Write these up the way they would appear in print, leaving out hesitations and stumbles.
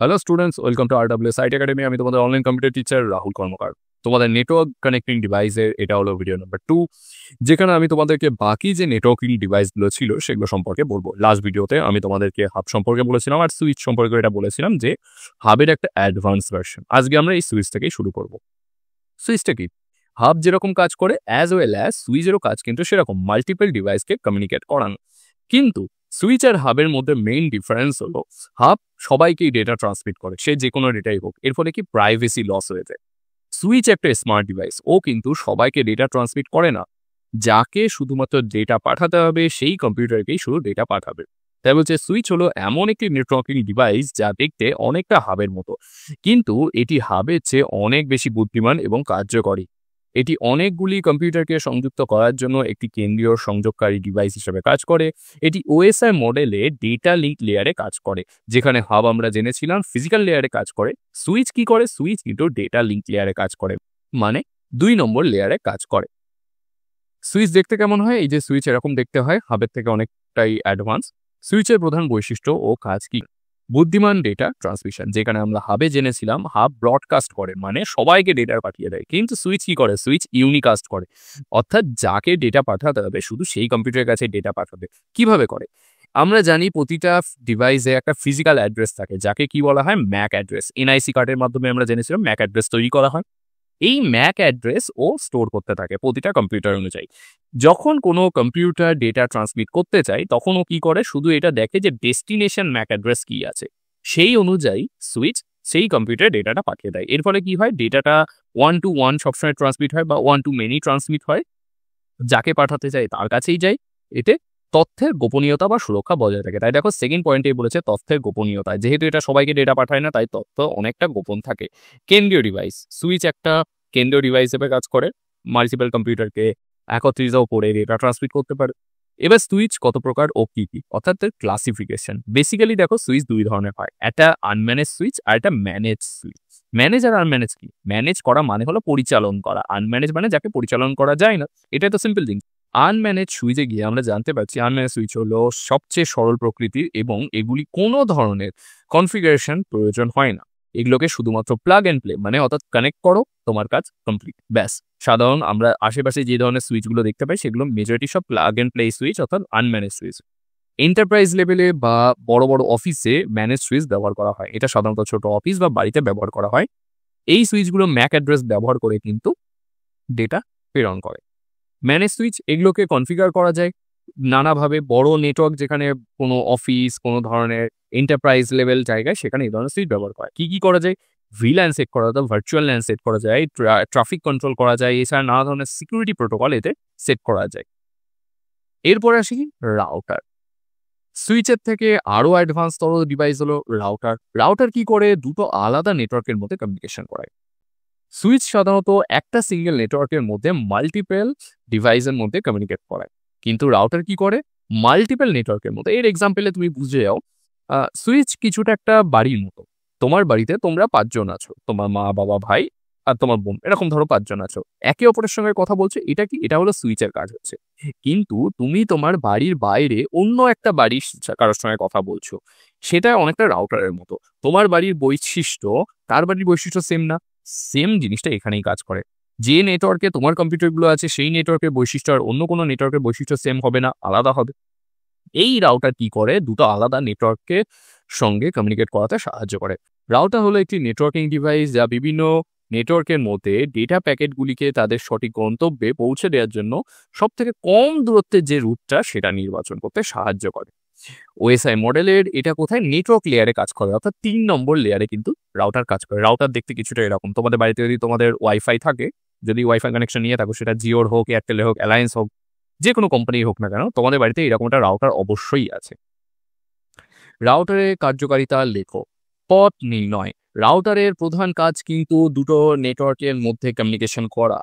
Hello students, welcome to RWS IT academy. আমি তোমাদের online computer teacher Rahul কর্মকার। তোমাদের network connecting ডিভাইসের এটা হলো ভিডিও নাম্বার 2, যেখানে আমি তোমাদেরকে বাকি যে নেটওয়ার্কিং ডিভাইসগুলো ছিল সেগুলো সম্পর্কে বলবো। লাস্ট ভিডিওতে আমি তোমাদেরকে হাব সম্পর্কে বলেছিলাম আর সুইচ সম্পর্কে এটা বলেছিলাম যে হাবের একটা অ্যাডভান্স ভার্সন। আজকে আমরা এই সুইচ থেকেই শুরু করব। সুইচটা কি? হাব যেরকম কাজ করে অ্যাজ ওয়েল অ্যাজ সুইচেরও কাজ কিন্তু সেরকম, মাল্টিপল ডিভাইসকে কমিউনিকেট করানো। কিন্তু সুইচ আর হাবের মধ্যে মেইন ডিফারেন্স হলো হাব সবাইকেই ডেটা ট্রান্সমিট করে, সে যে কোনো ডেটাই হোক। এর ফলে কি প্রাইভেসি লস হয়ে যায়। সুইচ একটা স্মার্ট ডিভাইস, ও কিন্তু সবাইকে ডেটা ট্রান্সমিট করে না। যাকে শুধুমাত্র ডেটা পাঠাতে হবে সেই কম্পিউটারকেই শুধু ডেটা পাঠাবে। তাই বলছে সুইচ হলো এমন একটি নেটওয়ার্কিং ডিভাইস যা দেখতে অনেকটা হাবের মতো, কিন্তু এটি হাবের চেয়ে অনেক বেশি বুদ্ধিমান এবং কার্যকরী। এটি অনেকগুলি কম্পিউটারকে সংযুক্ত করার জন্য একটি কেন্দ্রীয় সংযোগকারী ডিভাইস হিসেবে কাজ করে। এটি ওএসআই মডেলে ডেটা লিঙ্ক লেয়ারে কাজ করে, যেখানে হাব আমরা জেনেছিলাম ফিজিক্যাল লেয়ারে কাজ করে। সুইচ কি করে? সুইচ কিন্তু ডেটা লিঙ্ক লেয়ারে কাজ করে, মানে 2 নম্বর লেয়ারে কাজ করে। সুইচ দেখতে কেমন হয়? এই যে সুইচ এরকম দেখতে হয়, হাবের থেকে অনেকটাই অ্যাডভান্স। সুইচের প্রধান বৈশিষ্ট্য ও কাজ কি? বুদ্ধিমান ডেটা ট্রান্সমিশন, যেখানে আমরা হাবে জেনেছিলাম হাব ব্রডকাস্ট করে, মানে সবাইকে ডেটা পাঠিয়ে দেয়। কিন্তু সুইচ কি করে? সুইচ ইউনিকাস্ট করে, অর্থাৎ যাকে ডেটা পাঠাতে হবে শুধু সেই কম্পিউটারের কাছে ডেটা পাঠাবে। কিভাবে করে? আমরা জানি প্রতিটা ডিভাইসে একটা ফিজিক্যাল অ্যাড্রেস থাকে, যাকে কি বলা হয়? Mac address. এনআইসি কার্ডের মাধ্যমে আমরা জেনেছিলাম ম্যাক অ্যাড্রেস তৈরি করা হয়। এই ম্যাক অ্যাড্রেস ও স্টোর করতে থাকে প্রতিটা কম্পিউটার অনুযায়ী। যখন কোনো কম্পিউটার ডেটা ট্রান্সমিট করতে চায় তখন ও কি করে? শুধু এটা দেখে যে ডেস্টিনেশন ম্যাক অ্যাড্রেস কি আছে, সেই অনুযায়ী সুইচ সেই কম্পিউটারে ডেটাটা পাঠিয়ে দেয়। এর ফলে কি হয়? ডেটাটা 1 to 1 সবসময় ট্রান্সমিট হয় বা 1 to many ট্রান্সমিট হয়, যাকে পাঠাতে চাই তার কাছেই যায়। এতে তথ্যের গোপনীয়তা বা সুরক্ষা বজায় থাকে। তাই দেখো সেকেন্ড পয়েন্টেই বলেছে তথ্যের গোপনীয়তা। যেহেতু এটা সবাইকে ডেটা পাঠায় না, তাই তথ্য অনেকটা গোপন থাকে। কেন্দ্রীয় ডিভাইস, সুইচ একটা কেন্দ্রীয় ডিভাইস হিসেবে কাজ করে, মাল্টিপল কম্পিউটারকে একত্রিত করে ডেটা ট্রান্সমিট করতে পারে। এবার সুইচ কত প্রকার ও কি কি, অর্থাৎ তার ক্লাসিফিকেশন। বেসিক্যালি দেখো সুইচ 2 ধরনের হয়, একটা আনম্যানেজ সুইচ আর একটা ম্যানেজ সুইচ। ম্যানেজ আর আনম্যানেজ কি? ম্যানেজ করা মানে হলো পরিচালন করা, আনম্যানেজ মানে যাকে পরিচালন করা যায় না। এটা তো সিম্পল থিং। আনম্যানেজ সুইচে গিয়ে আমরা জানতে পারছি আনম্যানেজ সুইচ হলো সবচেয়ে সরল প্রকৃতির এবং এগুলি কোনো ধরনের কনফিগারেশন প্রয়োজন হয় না। এগুলোকে শুধুমাত্র প্লাগ অ্যান্ড প্লে, মানে অর্থাৎ কানেক্ট করো, তোমার কাজ কমপ্লিট, ব্যাস। সাধারণ আমরা আশেপাশে যে ধরনের সুইচগুলো দেখতে পাই সেগুলো মেজরিটি সব প্লাগ অ্যান্ড প্লে সুইচ, অর্থাৎ আনম্যানেজ সুইচ। এন্টারপ্রাইজ লেভেলে বা বড় বড় অফিসে ম্যানেজ সুইচ ব্যবহার করা হয়। এটা সাধারণত ছোট অফিস বা বাড়িতে ব্যবহার করা হয়। এই সুইচগুলো ম্যাক অ্যাড্রেস ব্যবহার করে কিন্তু ডেটা প্রেরণ করে। ম্যানেজ সুইচ এগুলোকে কনফিগার করা যায় নানাভাবে। বড় নেটওয়ার্ক, যেখানে কোনো অফিস, কোনো ধরনের এন্টারপ্রাইজ লেভেল জায়গায়, সেখানে এই ধরনের সুইচ ব্যবহার করা। কি করা যায়? ভিল্যান সেট করা যায়, ভার্চুয়াল ল্যান সেট করা যায়, ট্রাফিক কন্ট্রোল করা যায়, এছাড়া নানা ধরনের সিকিউরিটি প্রোটোকল এতে সেট করা যায়। এরপরে আসি রাউটার। সুইচের থেকে আরো অ্যাডভান্স তর ডিভাইস হলো রাউটার। রাউটার কি করে? দুটো আলাদা নেটওয়ার্কের মধ্যে কমিউনিকেশন করায়। সুইচ সাধারণত একটা সিঙ্গেল নেটওয়ার্কের মধ্যে মাল্টিপল ডিভাইসের মধ্যে কমিউনিকেট করায়, কিন্তু রাউটার কি করে? মাল্টিপল নেটওয়ার্কের মধ্যে। এর এক্সাম্পলে তুমি বুঝে যাও, সুইচ কিছুটা একটা বাড়ির মতো। তোমার বাড়িতে তোমরা 5 জন আছো, তোমার মা, বাবা, ভাই আর তোমার বোন, এরকম ধরো 5 জন আছো, একে অপরের সঙ্গে কথা বলছো। এটা কি? এটা হলো সুইচের কাজ হচ্ছে। কিন্তু তুমি তোমার বাড়ির বাইরে অন্য একটা বাড়ির কারোর সঙ্গে কথা বলছো, সেটা অনেকটা রাউটারের মতো। তোমার বাড়ির বৈশিষ্ট্য তার বাড়ির বৈশিষ্ট্য সেম না, সেম জিনিসটা এখানেই কাজ করে। যে নেটওয়ার্কে তোমার কম্পিউটারগুলো আছে সেই নেটওয়ার্কের বৈশিষ্ট্য আর অন্য কোনো নেটওয়ার্কের বৈশিষ্ট্য সেম হবে না, আলাদা হবে। এই রাউটার কি করে? দুটো আলাদা নেটওয়ার্কের সঙ্গে কমিউনিকেট করাতে সাহায্য করে। রাউটার হলো একটি নেটওয়ার্কিং ডিভাইস যা বিভিন্ন নেটওয়ার্কের মধ্যে ডেটা প্যাকেটগুলিকে তাদের সঠিক গন্তব্যে পৌঁছে দেওয়ার জন্য সবথেকে কম দূরত্বের যে রুটটা সেটা নির্বাচন করতে সাহায্য করে। ওএসআই মডেলের এটা কোথায়? নেটওয়ার্ক লেয়ারে কাজ করে, অর্থাৎ 3 নম্বর লেয়ারে কিন্তু রাউটার কাজ করে। রাউটার দেখতে কিছুটা এরকম। তোমাদের বাড়িতে যদি তোমাদের ওয়াইফাই থাকে, যদি ওয়াইফাই কানেকশন নিয়ে থাকো, সেটা জিওর হোক, এয়ারটেলের হোক, অ্যালায়েন্স হোক, যে কোনো কোম্পানি হোক না কেন, তোমাদের বাড়িতে এরকম একটা রাউটার অবশ্যই আছে। রাউটারের কার্যকারিতা লেখো। পথ নির্ণয়। রাউটারের প্রধান কাজ কিন্তু দুটো নেটওয়ার্কের মধ্যে কমিউনিকেশন করা।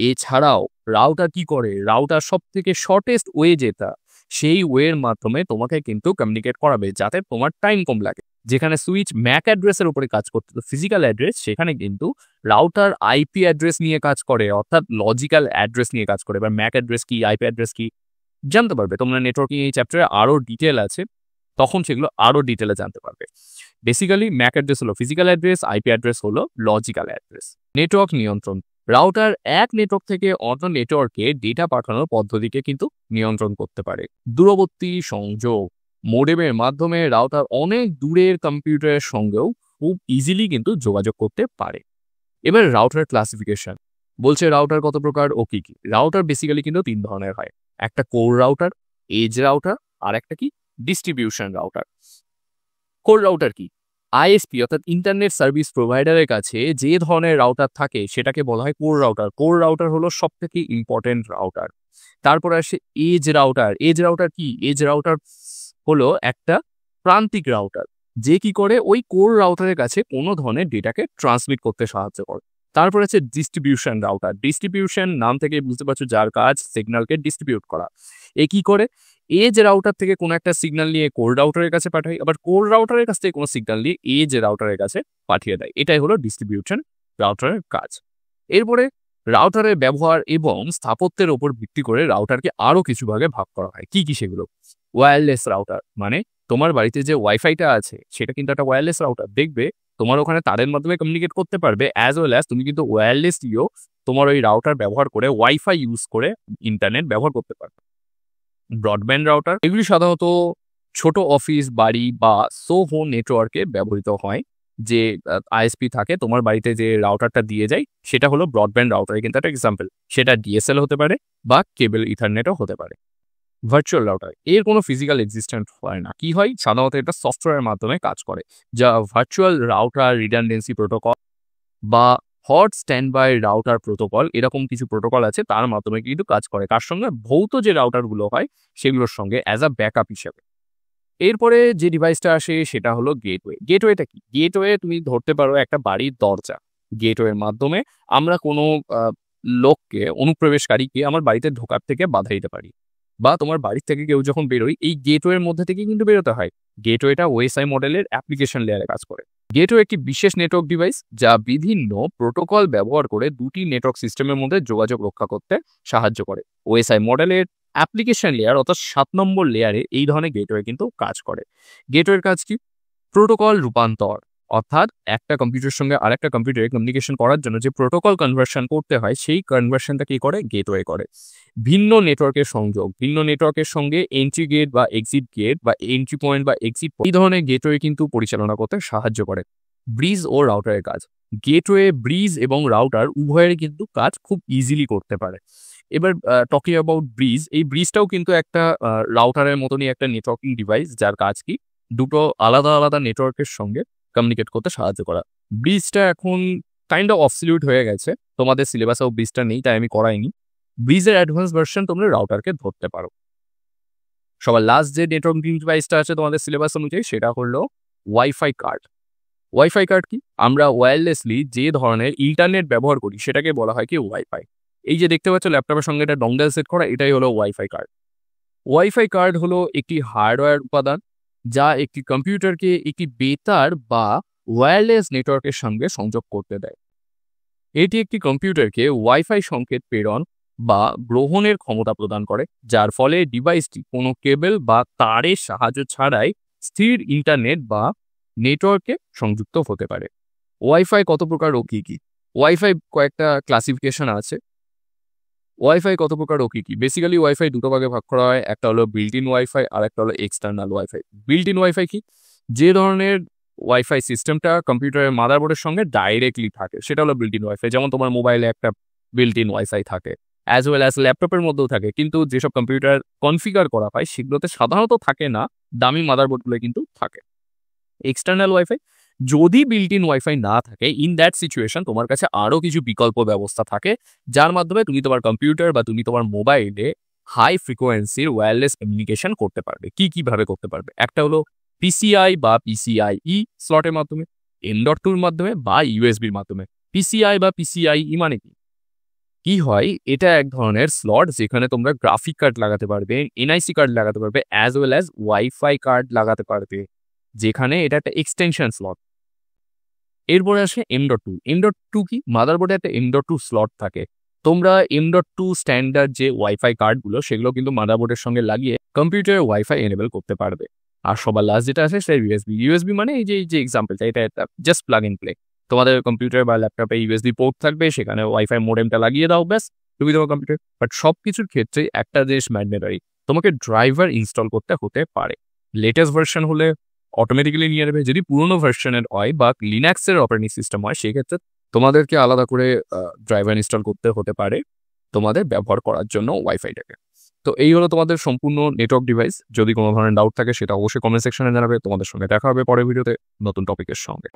এছাড়াও রাউটার কি করে? রাউটার সব থেকে শর্টেস্ট ওয়ে যেটা, সেই ওয়ের মাধ্যমে তোমাকে কিন্তু কমিউনিকেট করাবে যাতে তোমার টাইম কম লাগে। যেখানে সুইচ ম্যাক অ্যাড্রেসের উপরে কাজ করতে, ফিজিক্যাল অ্যাড্রেস, সেখানে কিন্তু রাউটার আইপি অ্যাড্রেস নিয়ে কাজ করে, অর্থাৎ লজিক্যাল অ্যাড্রেস নিয়ে কাজ করে। এবার ম্যাক অ্যাড্রেস কি, আইপি অ্যাড্রেস কি জানতে পারবে তোমরা। নেটওয়ার্কিং এই চ্যাপ্টারে আরো ডিটেল আছে, তখন সেগুলো আরো ডিটেলে জানতে পারবে। বেসিক্যালি ম্যাক অ্যাড্রেস হলো ফিজিক্যাল অ্যাড্রেস, আইপি অ্যাড্রেস হলো লজিক্যাল অ্যাড্রেস। নেটওয়ার্ক নিয়ন্ত্রণ, রাউটার এক নেটওয়ার্ক থেকে অন্য নেটওয়ার্কে ডেটা পাঠানোর পদ্ধতিকে কিন্তু নিয়ন্ত্রণ করতে পারে। দূরবর্তী সংযোগ, মোডেমের মাধ্যমে রাউটার অনেক দূরের কম্পিউটারের সঙ্গেও খুব ইজিলি কিন্তু যোগাযোগ করতে পারে। এবার রাউটার ক্লাসিফিকেশন বলছে রাউটার কত প্রকার ও কি কি। রাউটার বেসিক্যালি কিন্তু 3 ধরনের হয়, একটা কোর রাউটার, এজ রাউটার, আর একটা কি ডিস্ট্রিবিউশন রাউটার। কোর রাউটার কি? আইএসপি অর্থাৎ ইন্টারনেট সার্ভিস প্রোভাইডারের কাছে যে ধরনের রাউটার থাকে সেটাকে বলা হয় কোর রাউটার। কোর রাউটার হলো সবথেকে ইম্পর্টেন্ট রাউটার। তারপরে আসে এজ রাউটার। এজ রাউটার কি? এজ রাউটার হলো একটা প্রান্তিক রাউটার, যে কি করে ওই কোর রাউটারের কাছে কোনো ধরনের ডেটাকে ট্রান্সমিট করতে সাহায্য করে। তারপর আছে ডিস্ট্রিবিউশন রাউটার। ডিস্ট্রিবিউশন নাম থেকে বুঝতে পারছো যার কাজ সিগন্যালকে ডিস্ট্রিবিউট করা। এ কি করে? এজ রাউটার থেকে কোনো একটা সিগন্যাল নিয়ে কোর রাউটারের কাছে পাঠায়, আবার কোর রাউটারের কাছ থেকে কোনো সিগন্যাল নিয়ে এজ রাউটারের কাছে পাঠিয়ে দেয়। এটাই হলো ডিস্ট্রিবিউশন রাউটারের কাজ। এরপরে রাউটারের ব্যবহার এবং স্থাপত্যের উপর ভিত্তি করে রাউটারকে আরো কিছু ভাগে ভাগ করা হয়। কি কি সেগুলো? ওয়্যারলেস রাউটার, মানে তোমার বাড়িতে যে ওয়াইফাইটা আছে সেটা কিন্তু একটা ওয়্যারলেস রাউটার। দেখবে তোমার ওখানে তারের মাধ্যমে কমিউনিকেট করতে পারবে, অ্যাজ ওয়েল অ্যাজ তুমি কিন্তু ওয়্যারলেসলিও তোমার ওই রাউটার ব্যবহার করে ওয়াইফাই ইউজ করে ইন্টারনেট ব্যবহার করতে পারবে। ব্রডব্যান্ড রাউটার, এগুলি সাধারণত ছোট অফিস, বাড়ি বা সোহো নেটওয়ার্কে ব্যবহৃত হয়। যে আইএসপি থাকে তোমার বাড়িতে যে রাউটারটা দিয়ে যায় সেটা হলো ব্রডব্যান্ড রাউটার, কিন্তু একটা এক্সাম্পল। সেটা ডিএসএল হতে পারে বা কেবল ইথারনেটও হতে পারে। ভার্চুয়াল রাউটার, এর কোনো ফিজিক্যাল এক্সিস্টেন্ট হয় না। কি হয়? সাধারণত এটা সফটওয়্যারের মাধ্যমে কাজ করে, যা ভার্চুয়াল রাউটার রিডান্ডেন্সি প্রোটোকল বা hot standby router protocol, এরকম কিছু প্রোটোকল আছে তার মাধ্যমে কিন্তু কাজ করে। কার সঙ্গে? ভৌত যে রাউটারগুলো হয় সেগুলোর সঙ্গে অ্যাজ আ ব্যাকআপ হিসেবে। এরপরে যে ডিভাইসটা আসে সেটা হলো গেটওয়ে। গেটওয়েটা কি? গেটওয়ে তুমি ধরতে পারো একটা বাড়ির দরজা। গেটওয়ের মাধ্যমে আমরা কোনো লোককে, অনুপ্রবেশকারীকে আমার বাড়িতে ঢোকার থেকে বাধা দিতে পারি, বা তোমার বাড়ির থেকে কেউ যখন বেরোয় এই গেটওয়ের মধ্যে থেকে কিন্তু বেরোতে হয়। গেটওয়েটা ওএসআই মডেলের অ্যাপ্লিকেশন লেয়ারে কাজ করে। গেটওয়ে একটি বিশেষ নেটওয়ার্ক ডিভাইস যা বিভিন্ন প্রোটোকল ব্যবহার করে দুটি নেটওয়ার্ক সিস্টেমের মধ্যে যোগাযোগ রক্ষা করতে সাহায্য করে। ওএসআই মডেলের অ্যাপ্লিকেশন লেয়ার অর্থাৎ 7 নম্বর লেয়ারে এই ধরনের গেটওয়ে কিন্তু কাজ করে। গেটওয়ের কাজ কি? প্রোটোকল রূপান্তর, অর্থাৎ একটা কম্পিউটারের সঙ্গে আরেকটা কম্পিউটারে কমিউনিকেশন করার জন্য যে প্রোটোকল কনভার্সন করতে হয় সেই কনভার্সনটা কি করে? গেটওয়ে করে। ভিন্ন নেটওয়ার্কের সংযোগ, ভিন্ন নেটওয়ার্কের সঙ্গে এন্ট্রি গেট বা এক্সিট গেট বা এন্ট্রি পয়েন্ট বা এক্সিট, এই ধরনের গেটওয়ে কিন্তু পরিচালনা করতে সাহায্য করে। ব্রিজ ও রাউটারের কাজ, গেটওয়ে, ব্রিজ এবং রাউটার উভয়েরই কিন্তু কাজ খুব ইজিলি করতে পারে। এবার টকিং অ্যাবাউট ব্রিজ, এই ব্রিজটাও কিন্তু একটা রাউটারের মতনই একটা নেটওয়ার্কিং ডিভাইস, যার কাজ কি? দুটো আলাদা আলাদা নেটওয়ার্কের সঙ্গে কমিউনিকেট করতে সাহায্য করা। ব্রিজটা এখন কাইন্ড অফ অবসলিউট হয়ে গেছে, তোমাদের সিলেবাসেও ব্রিজটা নেই তাই আমি করাইনি। ব্রিজের অ্যাডভান্স ভার্সন তোমরা রাউটারকে ধরতে পারো। সবার লাস্ট যে নেটওয়ার্কিং ডিভাইসটা আছে তোমাদের সিলেবাস অনুযায়ী সেটা হলো ওয়াইফাই কার্ড। ওয়াইফাই কার্ড কি? আমরা ওয়্যারলেসলি যে ধরনের ইন্টারনেট ব্যবহার করি সেটাকে বলা হয় কি? ওয়াইফাই। এই যে দেখতে পাচ্ছ ল্যাপটপের সঙ্গে এটা ডঙ্গেল সেট করা, এটাই হলো ওয়াইফাই কার্ড। ওয়াইফাই কার্ড হলো একটি হার্ডওয়্যার উপাদান যা একটি কম্পিউটারকে একটি বেতার বা ওয়্যারলেস নেটওয়ার্কের সঙ্গে সংযোগ করতে দেয়। এটি একটি কম্পিউটারকে ওয়াইফাই সংকেত প্রেরণ বা গ্রহণের ক্ষমতা প্রদান করে, যার ফলে ডিভাইসটি কোনো কেবল বা তারের সাহায্য ছাড়াই স্থির ইন্টারনেট বা নেটওয়ার্কে সংযুক্ত হতে পারে। ওয়াইফাই কত প্রকার ও কি কি? ওয়াইফাই কয়েকটা ক্লাসিফিকেশন আছে। ওয়াইফাই কত প্রকার ও কি কি? বেসিক্যালি ওয়াইফাই দুটো ভাগে ভাগ করা হয়, একটা হলো বিল্ট ইন ওয়াইফাই আর একটা হলো external wifi. Built in wifi কি? যে ধরনের ওয়াইফাই সিস্টেমটা কম্পিউটারের মাদারবোর্ডের সঙ্গে ডাইরেক্টলি থাকে সেটা হলো বিল্ট ইন ওয়াইফাই। যেমন তোমার মোবাইলে একটা বিল্ট ইন ওয়াইফাই থাকে, অ্যাজ ওয়েল অ্যাজ ল্যাপটপের মধ্যেও থাকে, কিন্তু যেসব কম্পিউটার কনফিগার করা হয় সেগুলোতে সাধারণত থাকে না, দামি মাদারবোর্ডগুলো কিন্তু থাকে। এক্সটার্নাল ওয়াইফাই, যদি বিল্ট ইন ওয়াইফাই না থাকে, ইন দ্যাট সিচুয়েশন তোমার কাছে আরও কিছু বিকল্প ব্যবস্থা থাকে যার মাধ্যমে তুমি তোমার কম্পিউটার বা তুমি তোমার মোবাইলে হাই ফ্রিকোয়েন্সির ওয়্যারলেস কমিউনিকেশন করতে পারবে। কি কিভাবে করতে পারবে? একটা হলো পিসিআই বা পিসিআইই স্লটের মাধ্যমে, M.2-র মাধ্যমে বা ইউএসবির মাধ্যমে। পিসিআই বা পিসিআইই মানে কি? কি হয়? এটা এক ধরনের স্লট যেখানে তোমরা গ্রাফিক কার্ড লাগাতে পারবে, এনআইসি কার্ড লাগাতে পারবে, as well as wifi card লাগাতে পারবে, যেখানে এটা একটা এক্সটেনশন স্লট। এরপরে আসে M.2। M.2 কি? মাদারবোর্ডে একটা M.2 স্লট থাকে। তোমরা M.2 স্ট্যান্ডার্ড যে ওয়াইফাই কার্ডগুলো সেগুলো কিন্তু মাদারবোর্ডের সঙ্গে লাগিয়ে কম্পিউটারে ওয়াইফাই এনেবল করতে পারবে। আর সবার লাস্ট যেটা আছে সেটা ইউএসবি মানে এই যে এক্সাম্পলটা, এটা একটা জাস্ট প্লাগ ইন প্লে। তোমাদের কম্পিউটার বা ল্যাপটপে ইউএসবি পোর্ট থাকবে, সেখানে ওয়াইফাই মোডেমটা লাগিয়ে দাও, ব্যাস তুমি তোমার কম্পিউটার। বাট সব কিছুর ক্ষেত্রে একটা জিনিস ম্যান্ডেটরি, তোমাকে ড্রাইভার ইনস্টল করতে হতে পারে। লেটেস্ট ভার্সন হলে অটোমেটিক্যালি নিয়ে নেবে, যদি পুরোনো ভার্সনের হয় বা লিনাক্সের অপারেটিং সিস্টেম হয় সেক্ষেত্রে তোমাদেরকে আলাদা করে ড্রাইভার ইনস্টল করতে হতে পারে তোমাদের ব্যবহার করার জন্য ওয়াইফাইটাকে। তো এই হলো তোমাদের সম্পূর্ণ নেটওয়ার্ক ডিভাইস। যদি কোনো ধরনের ডাউট থাকে সেটা অবশ্যই কমেন্ট সেকশনে জানাবে। তোমাদের সঙ্গে দেখা হবে পরের ভিডিওতে নতুন টপিকের সঙ্গে।